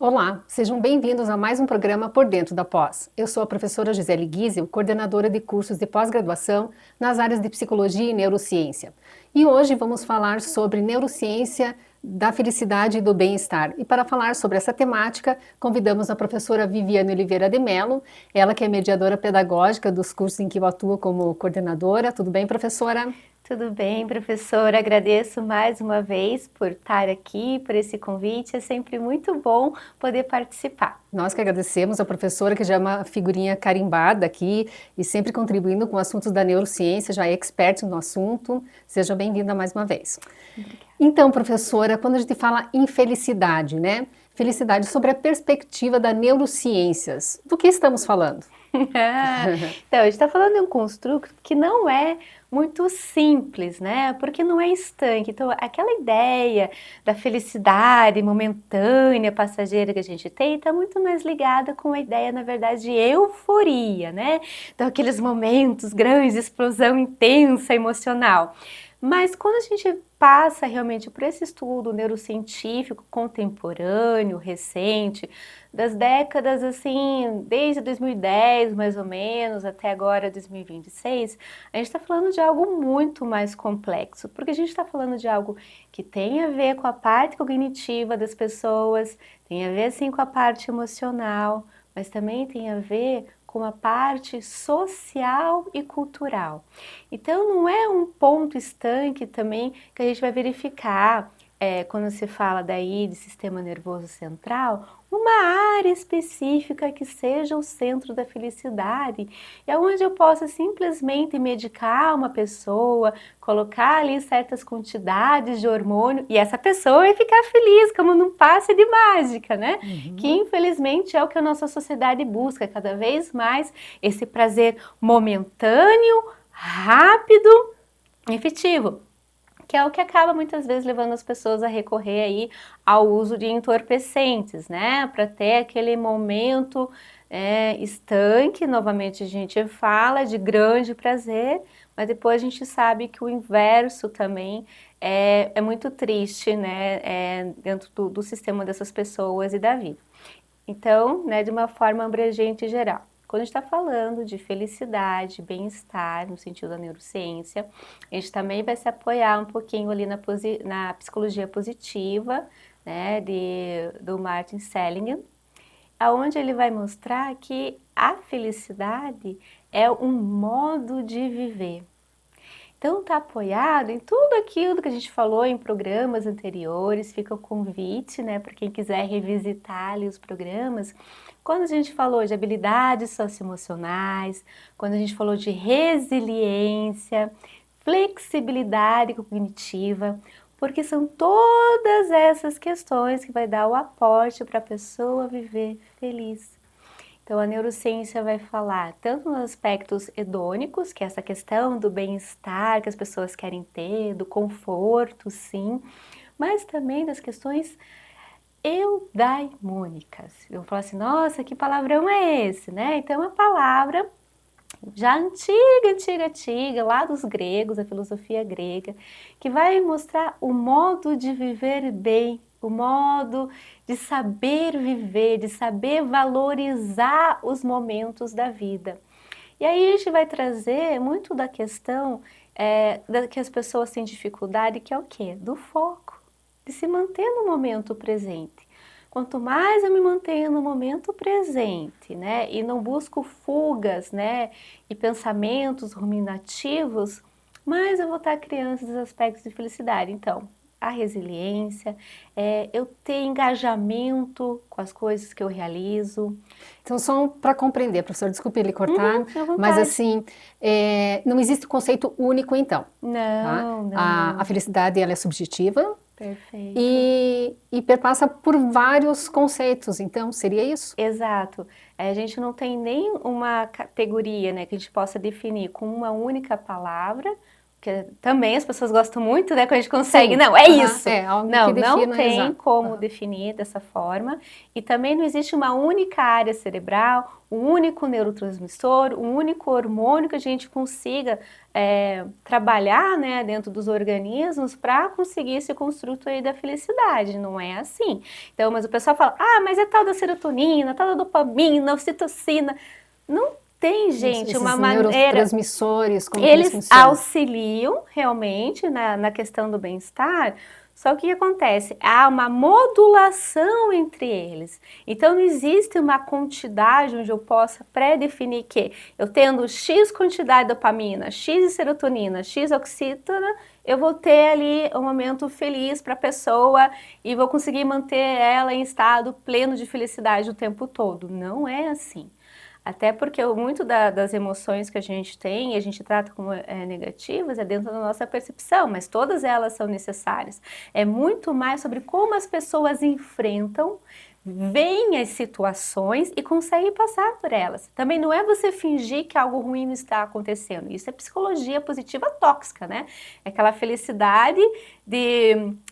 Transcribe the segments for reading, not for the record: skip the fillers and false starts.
Olá, sejam bem-vindos a mais um programa Por Dentro da Pós. Eu sou a professora Gisele Giesel, coordenadora de cursos de pós-graduação nas áreas de Psicologia e Neurociência. E hoje vamos falar sobre neurociência da felicidade e do bem-estar. E para falar sobre essa temática, convidamos a professora Viviane Oliveira de Mello, ela que é mediadora pedagógica dos cursos em que eu atuo como coordenadora. Tudo bem, professora? Tudo bem, professora? Agradeço mais uma vez por estar aqui, por esse convite. É sempre muito bom poder participar. Nós que agradecemos a professora, que já é uma figurinha carimbada aqui e sempre contribuindo com assuntos da neurociência, já é expert no assunto. Seja bem-vinda mais uma vez. Obrigada. Então, professora, quando a gente fala em felicidade, né? Felicidade sobre a perspectiva das neurociências, do que estamos falando? Então, a gente está falando de um construto que não é muito simples, né? Porque não é estanque. Então, aquela ideia da felicidade momentânea, passageira que a gente tem, está muito mais ligada com a ideia, na verdade, de euforia, né? Então, aqueles momentos grandes, explosão intensa, emocional. Mas quando a gente passa realmente por esse estudo neurocientífico contemporâneo, recente, das décadas assim, desde 2010 mais ou menos, até agora 2026, a gente está falando de algo muito mais complexo, porque a gente está falando de algo que tem a ver com a parte cognitiva das pessoas, tem a ver sim com a parte emocional, mas também tem a ver com a parte social e cultural. Então não é um ponto estanque também que a gente vai verificar quando se fala daí de sistema nervoso central, uma área específica que seja o centro da felicidade, é onde eu possa simplesmente medicar uma pessoa, colocar ali certas quantidades de hormônio e essa pessoa vai ficar feliz, como num passe de mágica, né? Que infelizmente é o que a nossa sociedade busca cada vez mais, esse prazer momentâneo, rápido, efetivo, que é o que acaba muitas vezes levando as pessoas a recorrer aí ao uso de entorpecentes, né, para ter aquele momento estanque, novamente a gente fala de grande prazer, mas depois a gente sabe que o inverso também é muito triste, né, dentro do sistema dessas pessoas e da vida. Então, né, de uma forma abrangente e geral. Quando a gente está falando de felicidade, bem-estar, no sentido da neurociência, a gente também vai se apoiar um pouquinho ali na psicologia positiva, né, do Martin Seligman, aonde ele vai mostrar que a felicidade é um modo de viver. Então está apoiado em tudo aquilo que a gente falou em programas anteriores, fica o convite, né, para quem quiser revisitar ali os programas. Quando a gente falou de habilidades socioemocionais, quando a gente falou de resiliência, flexibilidade cognitiva, porque são todas essas questões que vai dar o aporte para a pessoa viver feliz. Então, a neurociência vai falar tanto nos aspectos hedônicos, que é essa questão do bem-estar que as pessoas querem ter, do conforto, sim, mas também das questões eudaimônicas. Eu vou falar assim, nossa, que palavrão é esse, né? Então, é uma palavra já antiga, lá dos gregos, a filosofia grega, que vai mostrar o modo de viver bem, o modo de saber viver, de saber valorizar os momentos da vida. E aí a gente vai trazer muito da questão que as pessoas têm dificuldade, que é o quê? Do foco, de se manter no momento presente. Quanto mais eu me mantenho no momento presente, né, e não busco fugas, né, e pensamentos ruminativos, mais eu vou estar criando esses aspectos de felicidade. Então, a resiliência, eu ter engajamento com as coisas que eu realizo. Então, só para compreender, professor, desculpe lhe cortar, À mas vontade. assim, não existe conceito único então, tá? Não, não, A não. felicidade, ela é subjetiva Perfeito. e perpassa por vários conceitos, então, seria isso? Exato. A gente não tem nem uma categoria, né, que a gente possa definir com uma única palavra o porque também as pessoas gostam muito, né, quando a gente consegue, Sim. não, é isso. Algo Não, que não defina, tem exato. como definir dessa forma, e também não existe uma única área cerebral, um único neurotransmissor, um único hormônio que a gente consiga trabalhar, né, dentro dos organismos para conseguir esse construto aí da felicidade, não é assim. Então, mas o pessoal fala, mas é tal da serotonina, tal da dopamina, ocitocina, não tem, gente, uma Esses maneira. neurotransmissores, como que eles Eles funcionam? auxiliam realmente na questão do bem-estar, só que o que acontece? Há uma modulação entre eles. Então não existe uma quantidade onde eu possa pré-definir que eu tendo X quantidade de dopamina, X de serotonina, X oxítona, eu vou ter ali um momento feliz para a pessoa e vou conseguir manter ela em estado pleno de felicidade o tempo todo. Não é assim. Até porque muito das emoções que a gente tem e a gente trata como negativas é dentro da nossa percepção, mas todas elas são necessárias. É muito mais sobre como as pessoas enfrentam, veem as situações e conseguem passar por elas. Também não é você fingir que algo ruim não está acontecendo. Isso é psicologia positiva tóxica, né? É aquela felicidade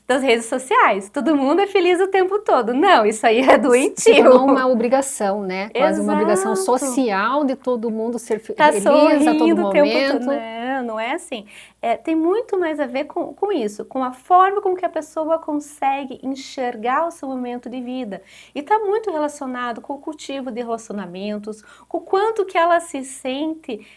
das redes sociais. Todo mundo é feliz o tempo todo. Não, isso aí é Se tornou doentio. uma obrigação, né? Quase uma obrigação Exato. social de todo mundo ser Tá feliz a todo sorrindo o tempo todo. momento. Não, não é assim. Tem muito mais a ver com isso, com a forma com que a pessoa consegue enxergar o seu momento de vida. E está muito relacionado com o cultivo de relacionamentos, com o quanto que ela se sente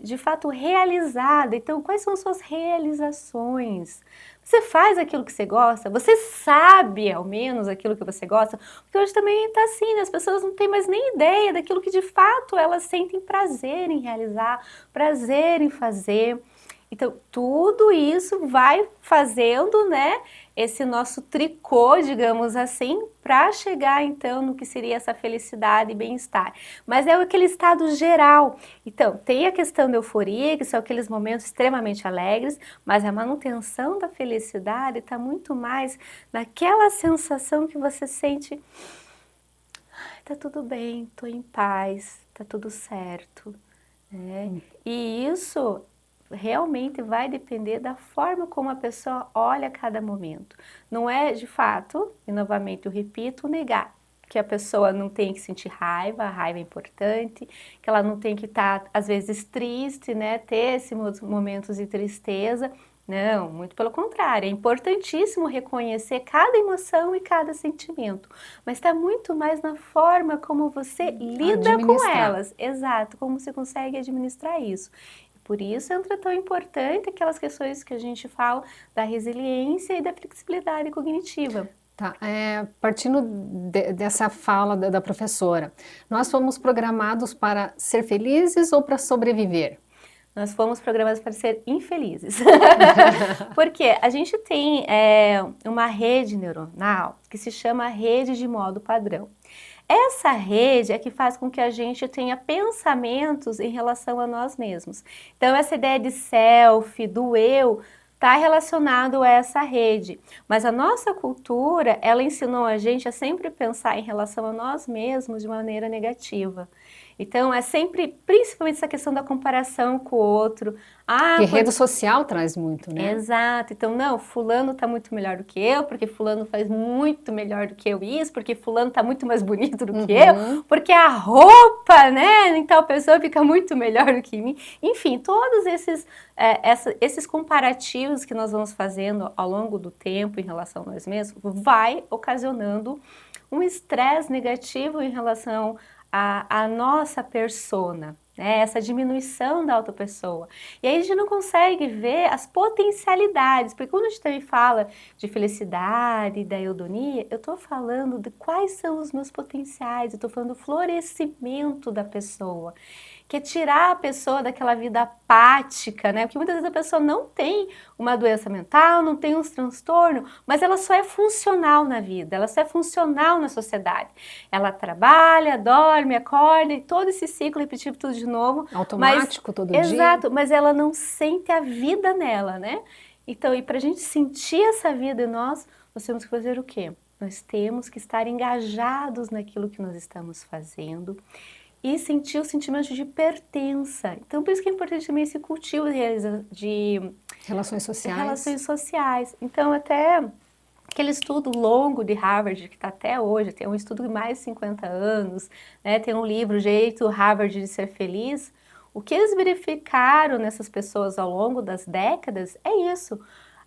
de fato realizada. Então, quais são suas realizações? Você faz aquilo que você gosta? Você sabe, ao menos, aquilo que você gosta? Porque hoje também está assim, né? As pessoas não têm mais nem ideia daquilo que de fato elas sentem prazer em realizar, prazer em fazer. Então, tudo isso vai fazendo, né, esse nosso tricô, digamos assim, para chegar então no que seria essa felicidade e bem-estar. Mas é aquele estado geral. Então, tem a questão da euforia, que são aqueles momentos extremamente alegres, mas a manutenção da felicidade está muito mais naquela sensação que você sente, tá tudo bem, tô em paz, tá tudo certo, né? E isso realmente vai depender da forma como a pessoa olha cada momento. Não é, de fato, e novamente eu repito, negar que a pessoa não tem que sentir raiva, a raiva é importante, que ela não tem que estar, às vezes, triste, né? Ter esses momentos de tristeza. Não, muito pelo contrário, é importantíssimo reconhecer cada emoção e cada sentimento, mas está muito mais na forma como você lida com Administrar. elas, exato, como você consegue administrar isso. Por isso entra tão importante aquelas questões que a gente fala da resiliência e da flexibilidade cognitiva. Tá, partindo dessa fala da professora, nós fomos programados para ser felizes ou para sobreviver? Nós fomos programados para ser infelizes. Porque a gente tem uma rede neuronal que se chama rede de modo padrão. Essa rede é que faz com que a gente tenha pensamentos em relação a nós mesmos. Então, essa ideia de self, do eu, está relacionado a essa rede. Mas a nossa cultura, ela ensinou a gente a sempre pensar em relação a nós mesmos de maneira negativa. Então, é sempre, principalmente essa questão da comparação com o outro. Que rede social traz muito, né? Exato. Então, não, fulano está muito melhor do que eu, porque fulano faz muito melhor do que eu isso, porque fulano está muito mais bonito do que eu, porque a roupa, né, em tal pessoa fica muito melhor do que mim. Enfim, todos esses comparativos que nós vamos fazendo ao longo do tempo em relação a nós mesmos, vai ocasionando um estresse negativo em relação à nossa persona, né? Essa diminuição da autopessoa. E aí a gente não consegue ver as potencialidades, porque quando a gente também fala de felicidade, da eudonia, eu estou falando de quais são os meus potenciais, eu estou falando do florescimento da pessoa, que é tirar a pessoa daquela vida apática, né? Porque muitas vezes a pessoa não tem uma doença mental, não tem um transtorno, mas ela só é funcional na vida, ela só é funcional na sociedade. Ela trabalha, dorme, acorda e todo esse ciclo repetitivo tudo de novo. Automático todo dia. Exato, mas ela não sente a vida nela, né? Então, e para a gente sentir essa vida em nós temos que fazer o quê? Nós temos que estar engajados naquilo que nós estamos fazendo, e sentir o sentimento de pertença. Então, por isso que é importante também esse cultivo de Relações sociais. Então, até aquele estudo longo de Harvard, que está até hoje, tem um estudo de mais de 50 anos, né? Tem um livro, Jeito Harvard de Ser Feliz. O que eles verificaram nessas pessoas ao longo das décadas é isso.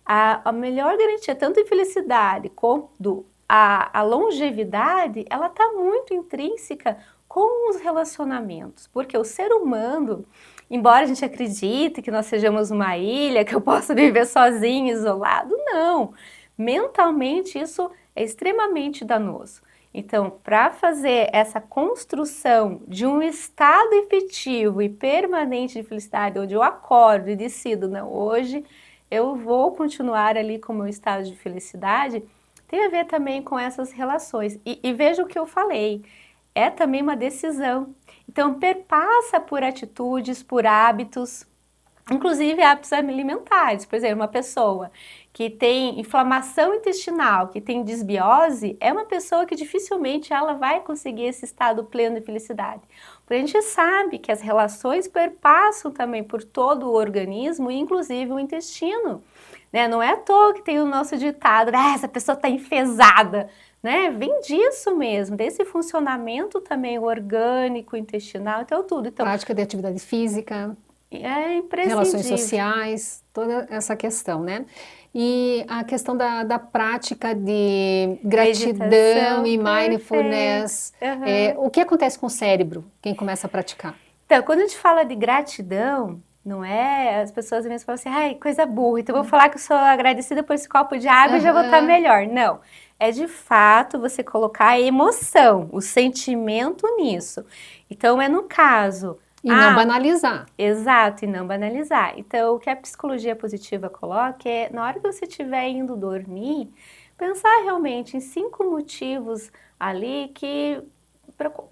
A melhor garantia, tanto de felicidade quanto a longevidade, ela está muito intrínseca com os relacionamentos, porque o ser humano, embora a gente acredite que nós sejamos uma ilha, que eu possa viver sozinho, isolado, não. Mentalmente isso é extremamente danoso. Então, para fazer essa construção de um estado efetivo e permanente de felicidade, onde eu acordo e decido, não, hoje eu vou continuar ali com o meu estado de felicidade, tem a ver também com essas relações. E veja o que eu falei, é também uma decisão. Então, perpassa por atitudes, por hábitos, inclusive hábitos alimentares. Por exemplo, uma pessoa que tem inflamação intestinal, que tem desbiose, é uma pessoa que dificilmente ela vai conseguir esse estado pleno de felicidade. Porque a gente sabe que as relações perpassam também por todo o organismo, inclusive o intestino. Né? Não é à toa que tem o nosso ditado, essa pessoa está enfesada. Né? Vem disso mesmo, desse funcionamento também orgânico, intestinal, então tudo. Então, prática de atividade física, é imprescindível. Relações sociais, toda essa questão, né? E a questão da prática de gratidão Meditação, e mindfulness, o que acontece com o cérebro, quem começa a praticar? Então, quando a gente fala de gratidão, não é? As pessoas às vezes falam assim, ai, coisa burra, então eu vou falar que eu sou agradecida por esse copo de água e já vou estar melhor. Não, é de fato você colocar a emoção, o sentimento nisso. Então, é no caso... E não banalizar. Exato, e não banalizar. Então, o que a psicologia positiva coloca é, na hora que você estiver indo dormir, pensar realmente em 5 motivos ali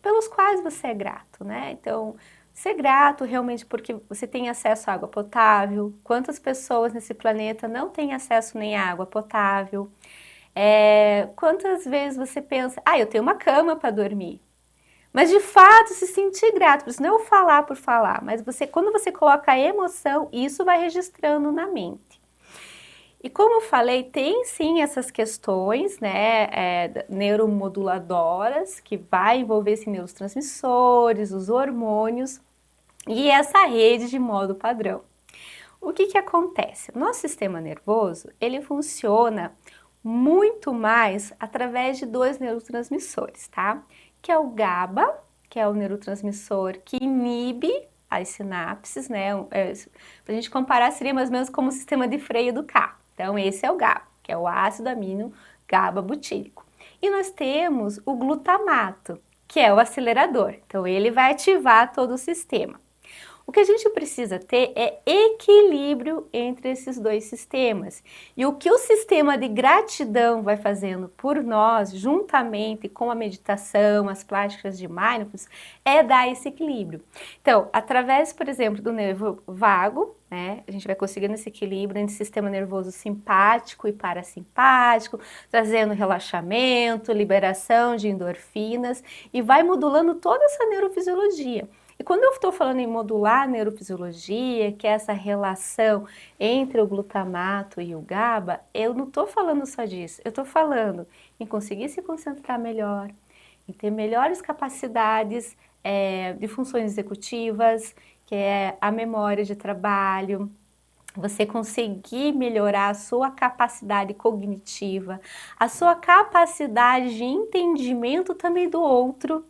pelos quais você é grato, né? Então, ser grato realmente porque você tem acesso à água potável. Quantas pessoas nesse planeta não têm acesso nem à água potável? Quantas vezes você pensa, eu tenho uma cama para dormir. Mas de fato se sentir grato, por isso não falar por falar, mas quando você coloca a emoção, isso vai registrando na mente. E como eu falei, tem sim essas questões, né, neuromoduladoras, que vai envolver esses neurotransmissores, os hormônios e essa rede de modo padrão. O que acontece? O nosso sistema nervoso, ele funciona muito mais através de 2 neurotransmissores, tá? Que é o GABA, que é o neurotransmissor que inibe as sinapses, né? Pra gente comparar, seria mais ou menos como o sistema de freio do carro. Então, esse é o GABA, que é o ácido amino GABA-butírico. E nós temos o glutamato, que é o acelerador. Então, ele vai ativar todo o sistema. O que a gente precisa ter é equilíbrio entre esses 2 sistemas. E o que o sistema de gratidão vai fazendo por nós, juntamente com a meditação, as práticas de mindfulness, é dar esse equilíbrio. Então, através, por exemplo, do nervo vago, né, a gente vai conseguindo esse equilíbrio entre o sistema nervoso simpático e parasimpático, trazendo relaxamento, liberação de endorfinas e vai modulando toda essa neurofisiologia. E quando eu estou falando em modular a neurofisiologia, que é essa relação entre o glutamato e o GABA, eu não estou falando só disso, eu estou falando em conseguir se concentrar melhor, em ter melhores capacidades de funções executivas, que é a memória de trabalho, você conseguir melhorar a sua capacidade cognitiva, a sua capacidade de entendimento também do outro.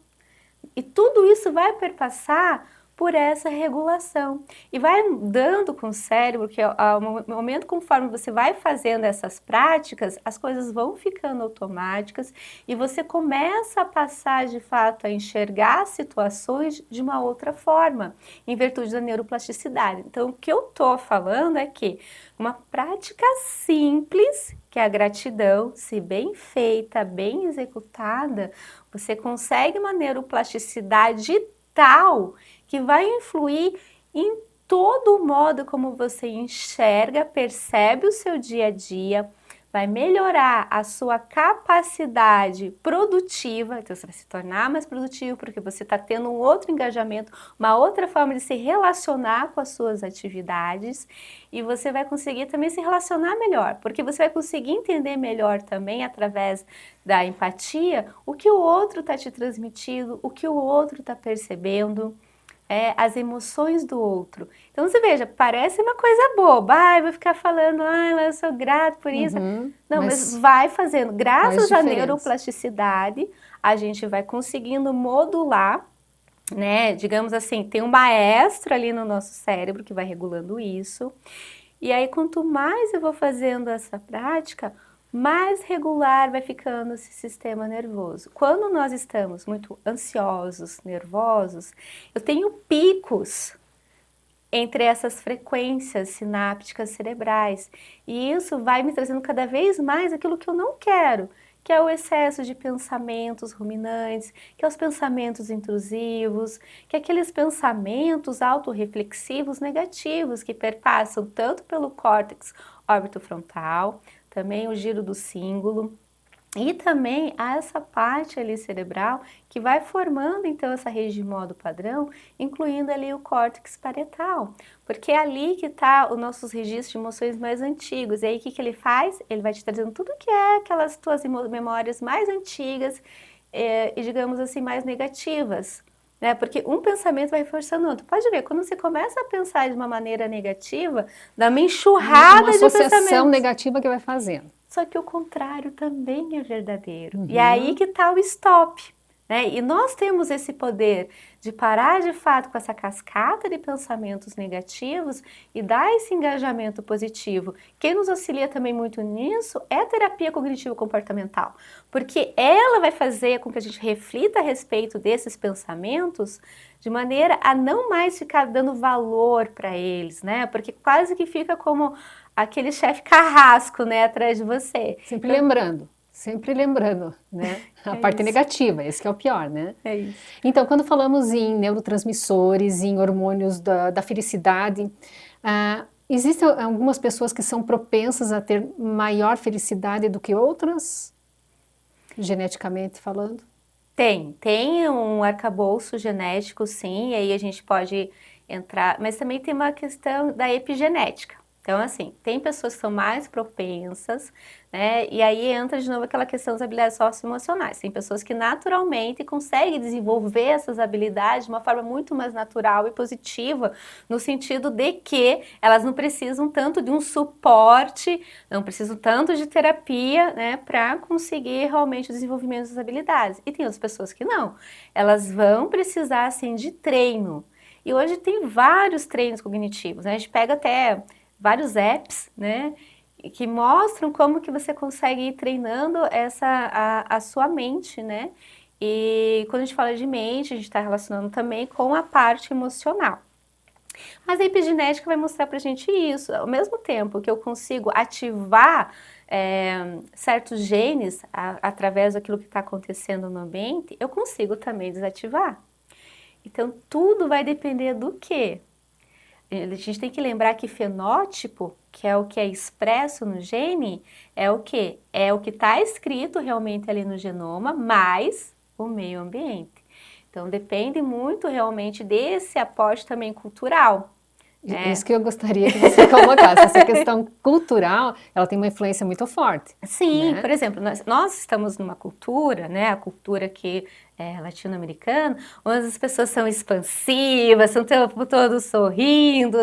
E tudo isso vai perpassar por essa regulação. E vai dando com o cérebro que ao momento conforme você vai fazendo essas práticas, as coisas vão ficando automáticas e você começa a passar de fato a enxergar situações de uma outra forma, em virtude da neuroplasticidade. Então, o que eu estou falando é que uma prática simples, que é a gratidão, se bem feita, bem executada, você consegue uma neuroplasticidade tal que vai influir em todo o modo como você enxerga, percebe o seu dia a dia, vai melhorar a sua capacidade produtiva, então você vai se tornar mais produtivo porque você está tendo um outro engajamento, uma outra forma de se relacionar com as suas atividades e você vai conseguir também se relacionar melhor, porque você vai conseguir entender melhor também através da empatia o que o outro está te transmitindo, o que o outro está percebendo. As emoções do outro. Então você veja, parece uma coisa boba, vou ficar falando, eu sou grato por isso. Não, mas vai fazendo. Graças à neuroplasticidade, a gente vai conseguindo modular, né? Digamos assim, tem um maestro ali no nosso cérebro que vai regulando isso. E aí, quanto mais eu vou fazendo essa prática, mais regular vai ficando esse sistema nervoso. Quando nós estamos muito ansiosos, nervosos, eu tenho picos entre essas frequências sinápticas cerebrais. E isso vai me trazendo cada vez mais aquilo que eu não quero, que é o excesso de pensamentos ruminantes, que é os pensamentos intrusivos, que é aqueles pensamentos autorreflexivos negativos que perpassam tanto pelo córtex órbito-frontal, também o giro do cíngulo, e também há essa parte ali cerebral que vai formando então essa rede de modo padrão, incluindo ali o córtex parietal, porque é ali que está os nossos registros de emoções mais antigos. E aí o que ele faz? Ele vai te trazendo tudo que é aquelas tuas memórias mais antigas e digamos assim mais negativas. Porque um pensamento vai reforçando o outro. Pode ver, quando você começa a pensar de uma maneira negativa, dá uma enxurrada de pensamentos. Uma associação negativa que vai fazendo. Só que o contrário também é verdadeiro. E é aí que está o stop. E nós temos esse poder de parar de fato com essa cascata de pensamentos negativos e dar esse engajamento positivo. Quem nos auxilia também muito nisso é a terapia cognitivo-comportamental, porque ela vai fazer com que a gente reflita a respeito desses pensamentos de maneira a não mais ficar dando valor para eles, porque quase que fica como aquele chefe carrasco, atrás de você. Sempre lembrando, a parte negativa, esse que é o pior, É isso. Então, quando falamos em neurotransmissores, em hormônios da felicidade, existem algumas pessoas que são propensas a ter maior felicidade do que outras, geneticamente falando? Tem um arcabouço genético, sim, e aí a gente pode entrar, mas também tem uma questão da epigenética. Então, assim, tem pessoas que são mais propensas, e aí entra de novo aquela questão das habilidades socioemocionais. Tem pessoas que naturalmente conseguem desenvolver essas habilidades de uma forma muito mais natural e positiva, no sentido de que elas não precisam tanto de um suporte, não precisam tanto de terapia, para conseguir realmente o desenvolvimento dessas habilidades. E tem outras pessoas que não, elas vão precisar, assim, de treino. E hoje tem vários treinos cognitivos, a gente pega até vários apps, que mostram como que você consegue ir treinando a sua mente, E quando a gente fala de mente, a gente está relacionando também com a parte emocional. Mas a epigenética vai mostrar pra gente isso. Ao mesmo tempo que eu consigo ativar certos genes através daquilo que está acontecendo no ambiente, eu consigo também desativar. Então, tudo vai depender do quê? A gente tem que lembrar que fenótipo, que é o que é expresso no gene, é o quê? É o que está escrito realmente ali no genoma, mais o meio ambiente. Então, depende muito realmente desse aporte também cultural. Isso que eu gostaria que você colocasse. Essa questão cultural, ela tem uma influência muito forte. Sim, por exemplo, nós estamos numa cultura, a cultura que é latino-americana, onde as pessoas são expansivas, são o tempo todo sorrindo,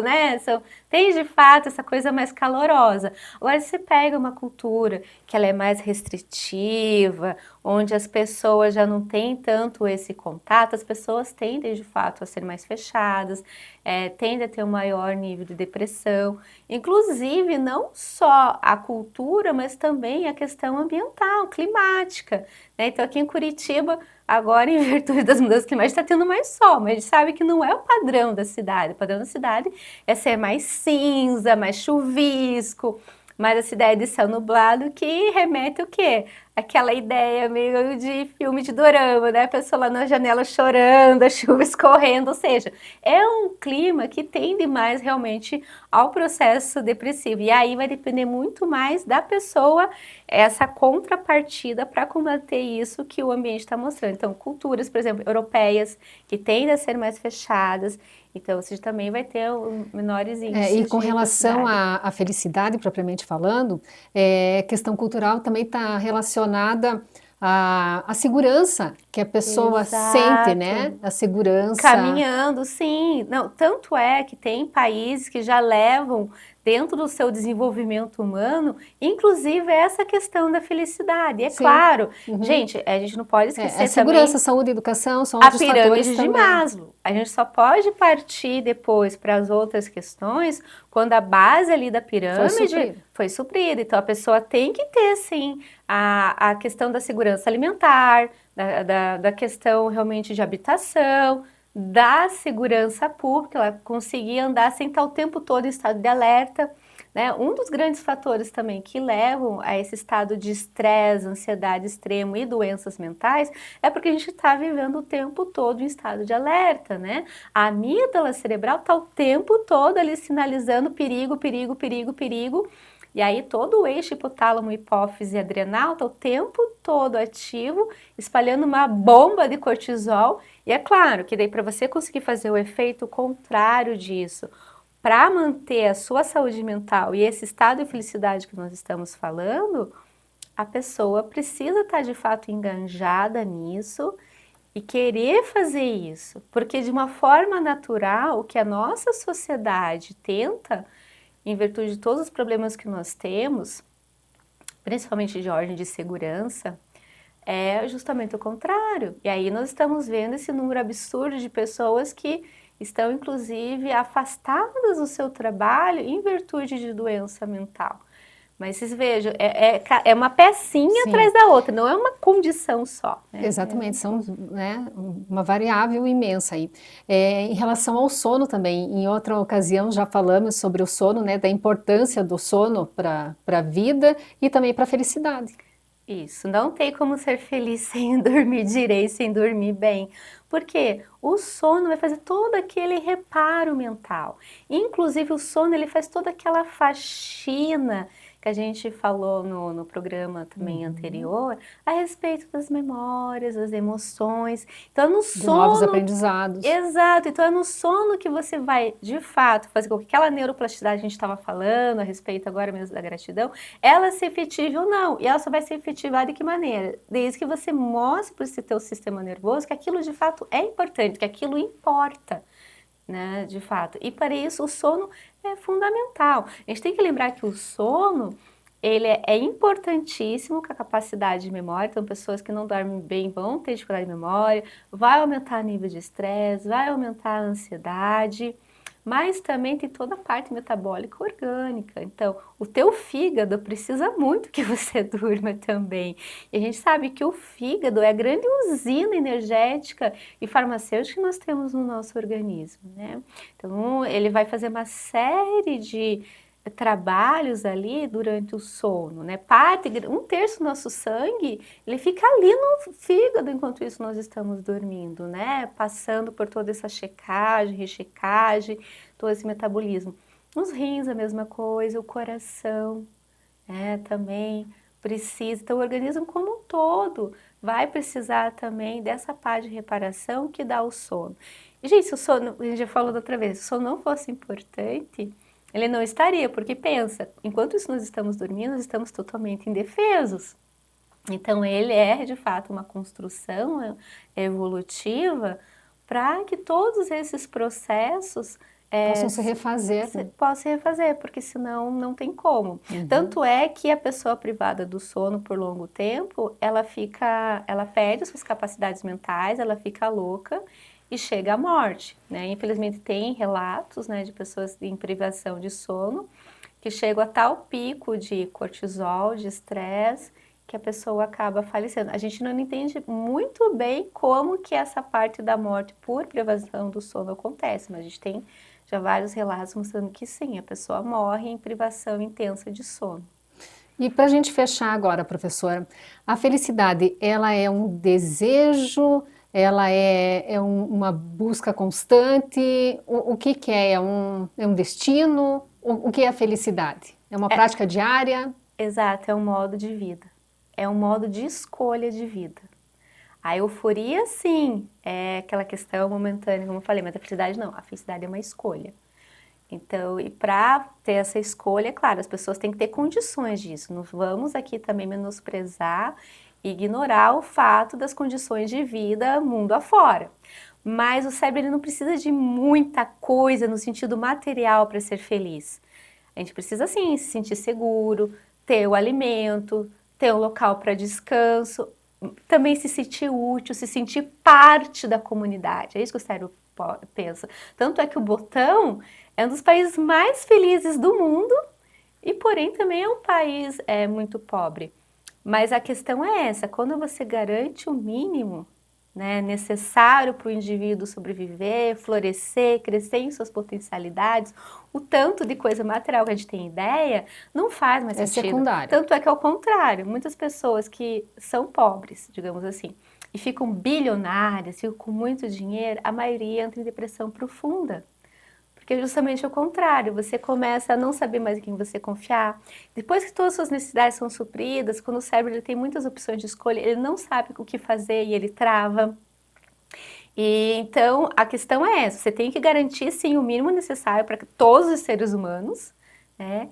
tem de fato essa coisa mais calorosa. Agora, se você pega uma cultura que ela é mais restritiva, onde as pessoas já não têm tanto esse contato, as pessoas tendem de fato a ser mais fechadas, tendem a ter um maior nível de depressão, inclusive não só a cultura, mas também a questão ambiental, climática. Então aqui em Curitiba, agora em virtude das mudanças climáticas, está tendo mais sol, mas a gente sabe que não é o padrão da cidade. O padrão da cidade é ser mais cinza, mais chuvisco, Mas essa ideia de céu nublado que remete o quê? Aquela ideia meio de filme de dorama, né? A pessoa lá na janela chorando, a chuva escorrendo, ou seja, é um clima que tende mais realmente ao processo depressivo. E aí vai depender muito mais da pessoa, essa contrapartida para combater isso que o ambiente está mostrando. Então, culturas, por exemplo, europeias, que tendem a ser mais fechadas, então você também vai ter menores índices E com de relação felicidade. à felicidade, propriamente falando, questão cultural também está relacionada à segurança que a pessoa sente, né? Exato. A segurança. Caminhando, sim. Não, tanto é que tem países que já levam dentro do seu desenvolvimento humano, inclusive essa questão da felicidade. É Sim. claro, Uhum. gente, a gente não pode A esquecer segurança, também saúde e educação são a outros fatores pirâmide de também. Maslow. A gente só pode partir depois para as outras questões quando a base ali da Foi pirâmide suprido. foi suprida. Então a pessoa tem que ter, sim, a questão da segurança alimentar, da questão realmente de habitação, da segurança pública, ela conseguir andar sem estar o tempo todo em estado de alerta. Né? Um dos grandes fatores também que levam a esse estado de estresse, ansiedade extremo e doenças mentais é porque a gente está vivendo o tempo todo em estado de alerta, né? A amígdala cerebral está o tempo todo ali sinalizando perigo, perigo, perigo, perigo. E aí todo o eixo hipotálamo, hipófise e adrenal está o tempo todo ativo, espalhando uma bomba de cortisol. E é claro que daí para você conseguir fazer o efeito contrário disso, para manter a sua saúde mental e esse estado de felicidade que nós estamos falando, a pessoa precisa estar de fato enganjada nisso e querer fazer isso, porque de uma forma natural, o que a nossa sociedade tenta, em virtude de todos os problemas que nós temos, principalmente de ordem de segurança, é justamente o contrário. E aí nós estamos vendo esse número absurdo de pessoas que estão, inclusive, afastadas do seu trabalho em virtude de doença mental. Mas vocês vejam, é uma pecinha Sim, atrás da outra, não é uma condição só. Né? exatamente. São, né, uma variável imensa aí. Em relação ao sono também, em outra ocasião já falamos sobre o sono, né, da importância do sono para a vida e também para a felicidade. Isso, não tem como ser feliz sem dormir direito, sem dormir bem. Porque o sono vai fazer todo aquele reparo mental. Inclusive o sono ele faz toda aquela faxina que a gente falou no programa também Uhum. anterior, a respeito das memórias, das emoções. Então no De novos sono aprendizados. exato, então é no sono que você vai, de fato, fazer com que aquela neuroplasticidade que a gente estava falando a respeito agora mesmo da gratidão, ela se efetive ou não. E ela só vai ser efetivada de que maneira? Desde que você mostre para esse teu sistema nervoso que aquilo de fato é importante, que aquilo importa, né, de fato. E para isso o sono é fundamental. A gente tem que lembrar que o sono ele é importantíssimo com a capacidade de memória, então pessoas que não dormem bem vão ter dificuldade de memória, vai aumentar o nível de estresse, vai aumentar a ansiedade, mas também tem toda a parte metabólica orgânica, então o teu fígado precisa muito que você durma também, e a gente sabe que o fígado é a grande usina energética e farmacêutica que nós temos no nosso organismo, né? Então ele vai fazer uma série de trabalhos ali durante o sono, né? Um terço do nosso sangue, ele fica ali no fígado enquanto isso nós estamos dormindo, né? Passando por toda essa checagem, rechecagem, todo esse metabolismo. Os rins a mesma coisa, o coração, né? Também precisa, então o organismo como um todo vai precisar também dessa parte de reparação que dá o sono. E, gente, se o sono, a gente já falou da outra vez, se o sono não fosse importante, ele não estaria, porque pensa, enquanto isso nós estamos dormindo, nós estamos totalmente indefesos. Então ele é de fato uma construção evolutiva para que todos esses processos Possam se refazer, né? possam refazer, porque senão não tem como. Uhum. Tanto é que a pessoa privada do sono por longo tempo, ela perde suas capacidades mentais, ela fica louca e chega à morte, né? Infelizmente tem relatos, né, de pessoas em privação de sono que chegam a tal pico de cortisol, de estresse, que a pessoa acaba falecendo. A gente não entende muito bem como que essa parte da morte por privação do sono acontece, mas a gente tem já vários relatos mostrando que sim, a pessoa morre em privação intensa de sono. E para a gente fechar agora, professora, a felicidade, ela é um desejo, ela uma busca constante? O que que é? É um destino? O que é a felicidade? É uma prática diária? Exato, é um modo de vida. É um modo de escolha de vida. A euforia, sim, é aquela questão momentânea, como eu falei, mas a felicidade não. A felicidade é uma escolha. Então, e para ter essa escolha, claro, as pessoas têm que ter condições disso. Não vamos aqui também menosprezar e ignorar o fato das condições de vida mundo afora. Mas o cérebro ele não precisa de muita coisa no sentido material para ser feliz. A gente precisa, sim, se sentir seguro, ter o alimento, ter um local para descanso, também se sentir útil, se sentir parte da comunidade. É isso que o cérebro pensa. Tanto é que o Botão é um dos países mais felizes do mundo e, porém, também é um país muito pobre. Mas a questão é essa, quando você garante o mínimo, né, necessário para o indivíduo sobreviver, florescer, crescer em suas potencialidades, o tanto de coisa material que a gente tem ideia, não faz mais sentido. É secundário. Tanto é que, ao contrário, muitas pessoas que são pobres, digamos assim, e ficam bilionárias, ficam com muito dinheiro, a maioria entra em depressão profunda. Porque é justamente o contrário, você começa a não saber mais em quem você confiar. Depois que todas as suas necessidades são supridas, quando o cérebro ele tem muitas opções de escolha, ele não sabe o que fazer e ele trava. E então a questão é essa, você tem que garantir sim o mínimo necessário para todos os seres humanos, né?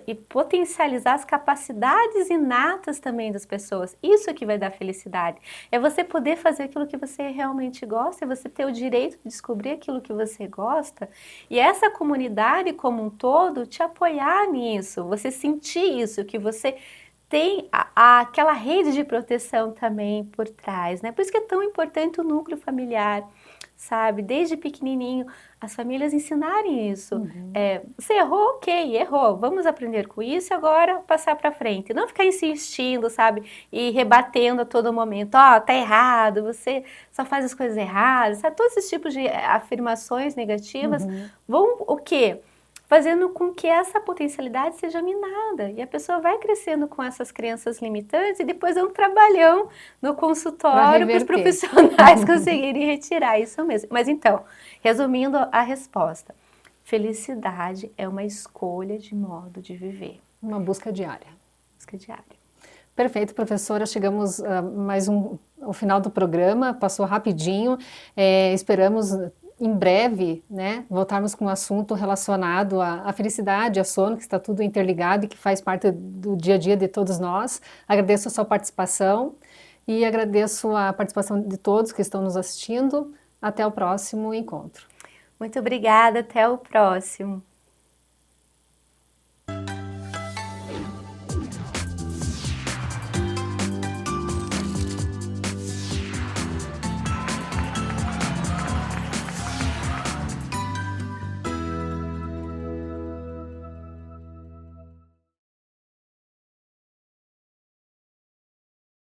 E potencializar as capacidades inatas também das pessoas. Isso é que vai dar felicidade. É você poder fazer aquilo que você realmente gosta, é você ter o direito de descobrir aquilo que você gosta e essa comunidade como um todo te apoiar nisso, você sentir isso, que você tem aquela rede de proteção também por trás, né? Por isso que é tão importante o núcleo familiar, sabe? Desde pequenininho, as famílias ensinarem isso. Você errou, ok, errou, vamos aprender com isso e agora passar para frente. Não ficar insistindo, sabe? E rebatendo a todo momento, ó, tá errado, você só faz as coisas erradas, sabe? Todos esses tipos de afirmações negativas vão o quê? Fazendo com que essa potencialidade seja minada. E a pessoa vai crescendo com essas crenças limitantes e depois é um trabalhão no consultório para os profissionais conseguirem retirar isso mesmo. Mas então, resumindo a resposta, felicidade é uma escolha de modo de viver. Uma busca diária. Busca diária. Perfeito, professora. Chegamos ao final do programa, passou rapidinho. Esperamos em breve, né, voltarmos com um assunto relacionado à felicidade, ao sono, que está tudo interligado e que faz parte do dia a dia de todos nós. Agradeço a sua participação e agradeço a participação de todos que estão nos assistindo. Até o próximo encontro. Muito obrigada, até o próximo.